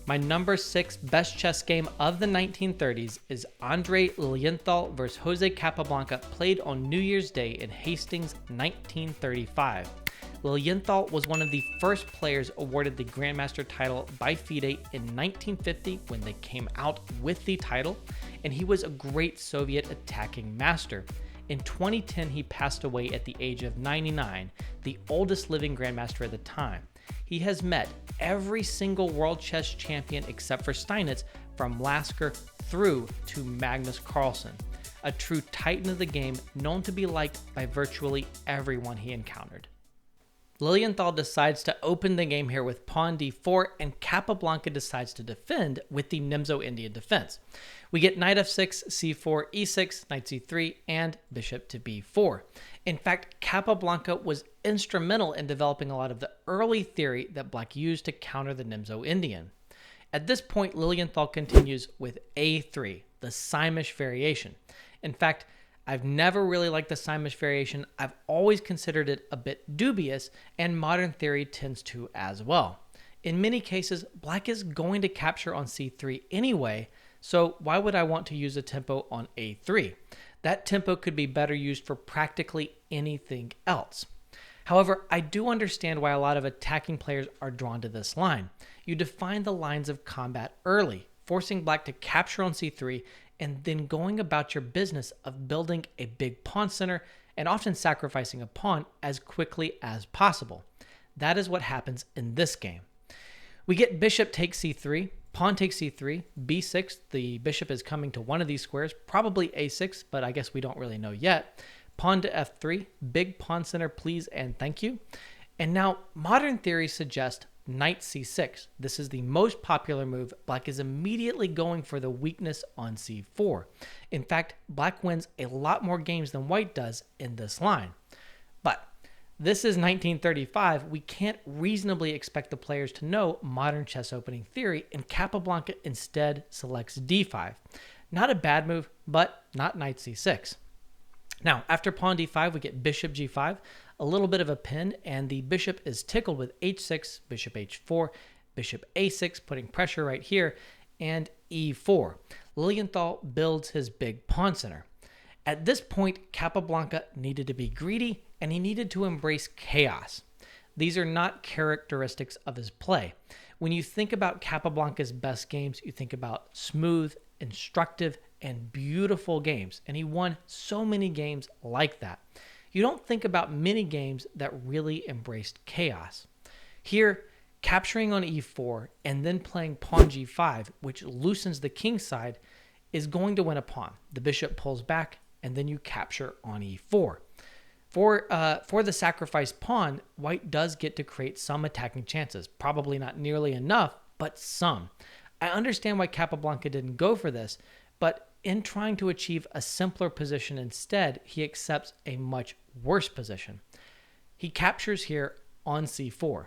My number 6 best chess game of the 1930s is Andre Lilienthal vs. Jose Capablanca, played on New Year's Day in Hastings, 1935. Lilienthal was one of the first players awarded the grandmaster title by FIDE in 1950 when they came out with the title, and he was a great Soviet attacking master. In 2010, he passed away at the age of 99, the oldest living grandmaster at the time. He has met every single world chess champion except for Steinitz, from Lasker through to Magnus Carlsen, a true titan of the game known to be liked by virtually everyone he encountered. Lilienthal decides to open the game here with pawn d4, and Capablanca decides to defend with the Nimzo-Indian defense. We get knight f6, c4, e6, knight c3, and bishop to b4. In fact, Capablanca was instrumental in developing a lot of the early theory that black used to counter the Nimzo-Indian. At this point, Lilienthal continues with a3, the Simish variation. In fact, I've never really liked the Simish variation. I've always considered it a bit dubious, and modern theory tends to as well. In many cases, black is going to capture on c3 anyway, so why would I want to use a tempo on a3? That tempo could be better used for practically anything else. However, I do understand why a lot of attacking players are drawn to this line. You define the lines of combat early, forcing black to capture on c3, and then going about your business of building a big pawn center and often sacrificing a pawn as quickly as possible. That is what happens in this game. We get bishop takes c3, pawn takes c3, b6, the bishop is coming to one of these squares, probably a6, but I guess we don't really know yet. Pawn to f3, big pawn center please and thank you. And now modern theories suggest knight c6. This is the most popular move. Black is immediately going for the weakness on c4. In fact, black wins a lot more games than white does in this line. But this is 1935. We can't reasonably expect the players to know modern chess opening theory, and Capablanca instead selects d5. Not a bad move, but not knight c6. Now, after pawn d5, we get bishop g5, a little bit of a pin, and the bishop is tickled with h6, bishop h4, bishop a6, putting pressure right here, and e4. Lilienthal builds his big pawn center. At this point, Capablanca needed to be greedy, and he needed to embrace chaos. These are not characteristics of his play. When you think about Capablanca's best games, you think about smooth, instructive, and beautiful games, and he won so many games like that. You don't think about many games that really embraced chaos. Here, capturing on e4 and then playing pawn g5, which loosens the king side, is going to win a pawn. The bishop pulls back, and then you capture on e4. For the sacrificed pawn, white does get to create some attacking chances. Probably not nearly enough, but some. I understand why Capablanca didn't go for this, but in trying to achieve a simpler position instead, he accepts a much worse position. He captures here on c4.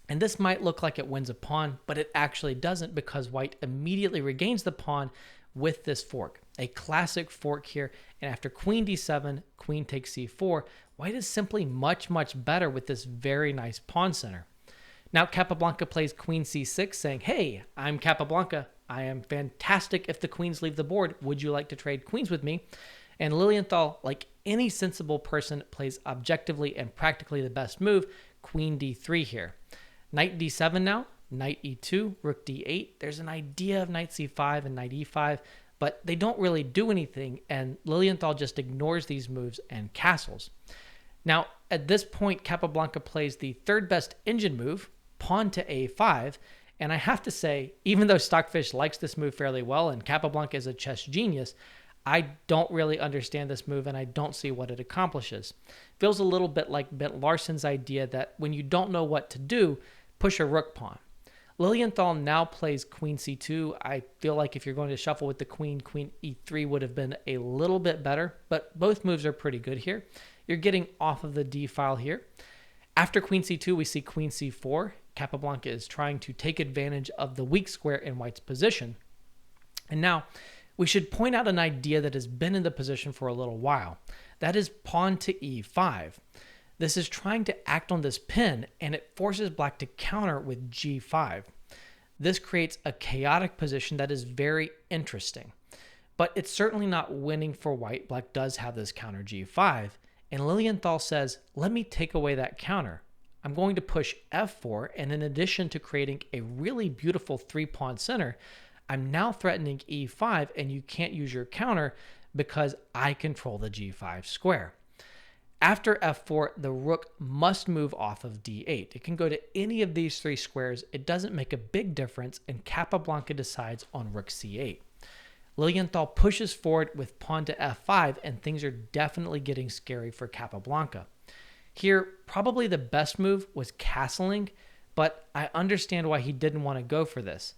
And this might look like it wins a pawn, but it actually doesn't, because white immediately regains the pawn with this fork. A classic fork here, and after queen d7, queen takes c4, white is simply much, much better with this very nice pawn center. Now Capablanca plays queen c6, saying, hey, I'm Capablanca. I am fantastic if the queens leave the board. Would you like to trade queens with me? And Lilienthal, like any sensible person, plays objectively and practically the best move, queen d3 here. Knight d7 now, knight e2, rook d8. There's an idea of knight c5 and knight e5, but they don't really do anything, and Lilienthal just ignores these moves and castles. Now, at this point, Capablanca plays the third best engine move, pawn to a5, and I have to say, even though Stockfish likes this move fairly well and Capablanca is a chess genius, I don't really understand this move and I don't see what it accomplishes. Feels a little bit like Bent Larsen's idea that when you don't know what to do, push a rook pawn. Lilienthal now plays queen c2. I feel like if you're going to shuffle with the queen, queen e3 would have been a little bit better, but both moves are pretty good here. You're getting off of the d file here. After queen c2, we see queen c4. Capablanca is trying to take advantage of the weak square in white's position. And now, we should point out an idea that has been in the position for a little while. That is pawn to e5. This is trying to act on this pin, and it forces black to counter with g5. This creates a chaotic position that is very interesting. But it's certainly not winning for white. Black does have this counter g5, and Lilienthal says, let me take away that counter. I'm going to push f4, and in addition to creating a really beautiful 3-pawn center, I'm now threatening e5, and you can't use your counter because I control the g5 square. After f4, the rook must move off of d8. It can go to any of these 3 squares. It doesn't make a big difference, and Capablanca decides on rook c8. Lilienthal pushes forward with pawn to f5, and things are definitely getting scary for Capablanca. Here, probably the best move was castling, but I understand why he didn't want to go for this.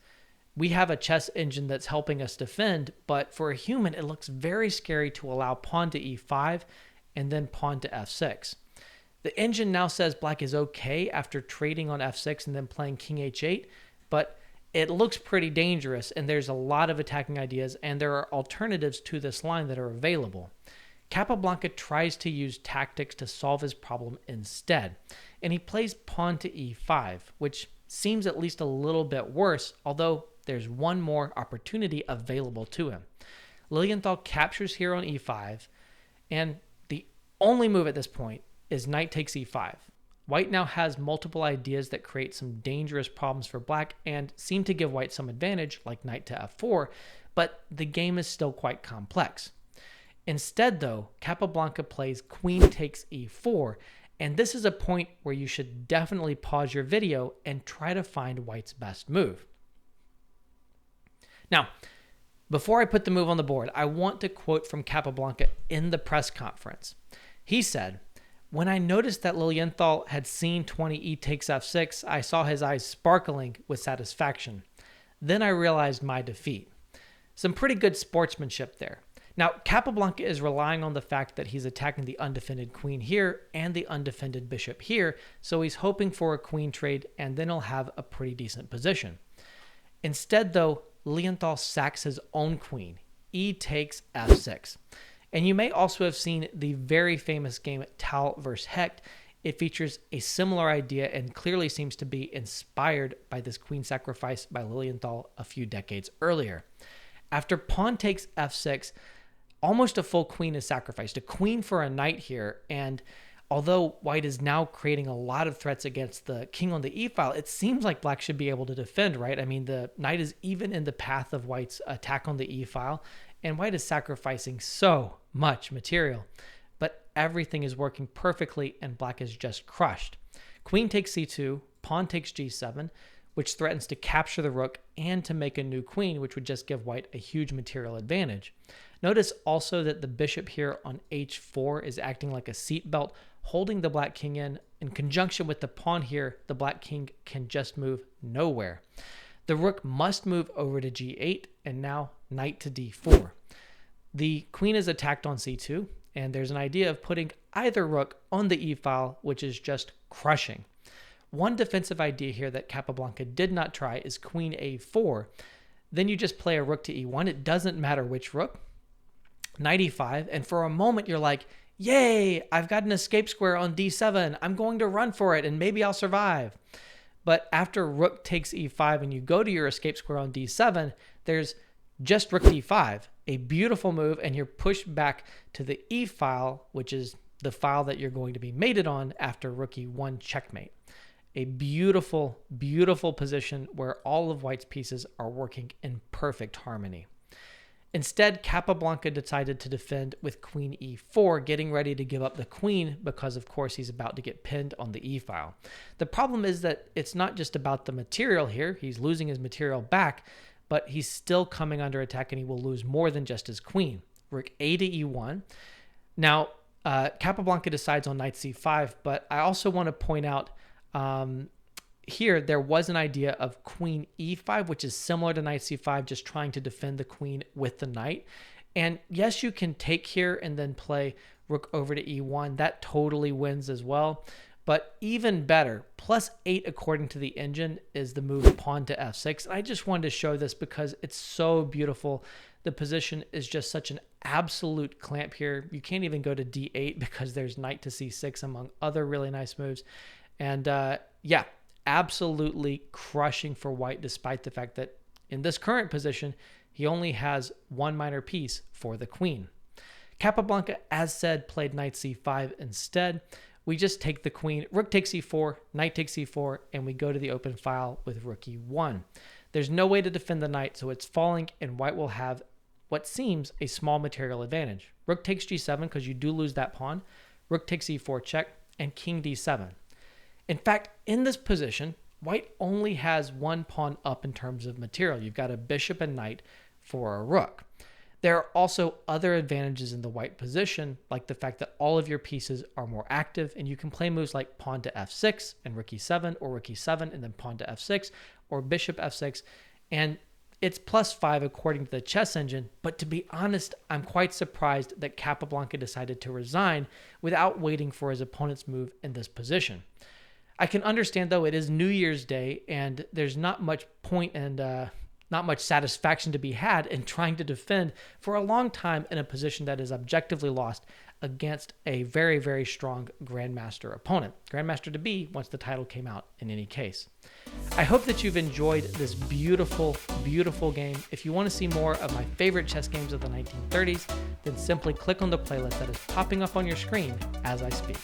We have a chess engine that's helping us defend, but for a human, it looks very scary to allow pawn to e5 and then pawn to f6. The engine now says black is okay after trading on f6 and then playing king h8, but it looks pretty dangerous, and there's a lot of attacking ideas, and there are alternatives to this line that are available. Capablanca tries to use tactics to solve his problem instead, and he plays pawn to e5, which seems at least a little bit worse, although there's one more opportunity available to him. Lilienthal captures here on e5, and the only move at this point is knight takes e5. White now has multiple ideas that create some dangerous problems for black and seem to give white some advantage, like knight to f4, but the game is still quite complex. Instead, though, Capablanca plays queen takes e4, and this is a point where you should definitely pause your video and try to find white's best move. Now, before I put the move on the board, I want to quote from Capablanca in the press conference. He said, "When I noticed that Lilienthal had seen 20 takes f6, I saw his eyes sparkling with satisfaction. Then I realized my defeat." Some pretty good sportsmanship there. Now, Capablanca is relying on the fact that he's attacking the undefended queen here and the undefended bishop here, so he's hoping for a queen trade, and then he'll have a pretty decent position. Instead, though, Lienthal sacks his own queen. E takes f6. And you may also have seen the very famous game Tal vs. Hecht. It features a similar idea and clearly seems to be inspired by this queen sacrifice by Lilienthal a few decades earlier. After pawn takes f6, almost a full queen is sacrificed, a queen for a knight here, and although white is now creating a lot of threats against the king on the e-file, it seems like black should be able to defend, right? I mean, the knight is even in the path of white's attack on the e-file, and white is sacrificing so much material. But everything is working perfectly, and black is just crushed. Queen takes c2, pawn takes g7, which threatens to capture the rook and to make a new queen, which would just give white a huge material advantage. Notice also that the bishop here on h4 is acting like a seatbelt, holding the black king in conjunction with the pawn here. The black king can just move nowhere. The rook must move over to g8, and now knight to d4. The queen is attacked on c2, and there's an idea of putting either rook on the e-file, which is just crushing. One defensive idea here that Capablanca did not try is queen a4. Then you just play a rook to e1. It doesn't matter which rook. Knight e5, and for a moment you're like, yay, I've got an escape square on d7. I'm going to run for it, and maybe I'll survive. But after rook takes e5 and you go to your escape square on d7, there's just rook d5, a beautiful move, and you're pushed back to the e-file, which is the file that you're going to be mated on after rook e1 checkmate. A beautiful, beautiful position where all of white's pieces are working in perfect harmony. Instead, Capablanca decided to defend with queen e4, getting ready to give up the queen because, of course, he's about to get pinned on the e-file. The problem is that it's not just about the material here. He's losing his material back, but he's still coming under attack, and he will lose more than just his queen. Rook a to e1. Now, Capablanca decides on knight c5, but I also want to point out here, there was an idea of queen e5, which is similar to knight c5, just trying to defend the queen with the knight. And yes, you can take here and then play rook over to e1. That totally wins as well. But even better, +8 according to the engine, is the move pawn to f6. And I just wanted to show this because it's so beautiful. The position is just such an absolute clamp here. You can't even go to d8 because there's knight to c6, among other really nice moves. And yeah, absolutely crushing for white, despite the fact that in this current position, he only has one minor piece for the queen. Capablanca, as said, played knight c5 instead. We just take the queen, rook takes e4, knight takes e4, and we go to the open file with rook e1. There's no way to defend the knight, so it's falling, and white will have what seems a small material advantage. Rook takes g7 because you do lose that pawn. Rook takes e4 check, and king d7. In fact, in this position, white only has one pawn up in terms of material. You've got a bishop and knight for a rook. There are also other advantages in the white position, like the fact that all of your pieces are more active, and you can play moves like pawn to f6 and rook e7, or rook e7 and then pawn to f6, or bishop f6, and it's +5 according to the chess engine. But to be honest, I'm quite surprised that Capablanca decided to resign without waiting for his opponent's move in this position. I can understand, though, it is New Year's Day, and there's not much point and not much satisfaction to be had in trying to defend for a long time in a position that is objectively lost against a very, very strong grandmaster opponent. Grandmaster to be once the title came out in any case. I hope that you've enjoyed this beautiful, beautiful game. If you want to see more of my favorite chess games of the 1930s, then simply click on the playlist that is popping up on your screen as I speak.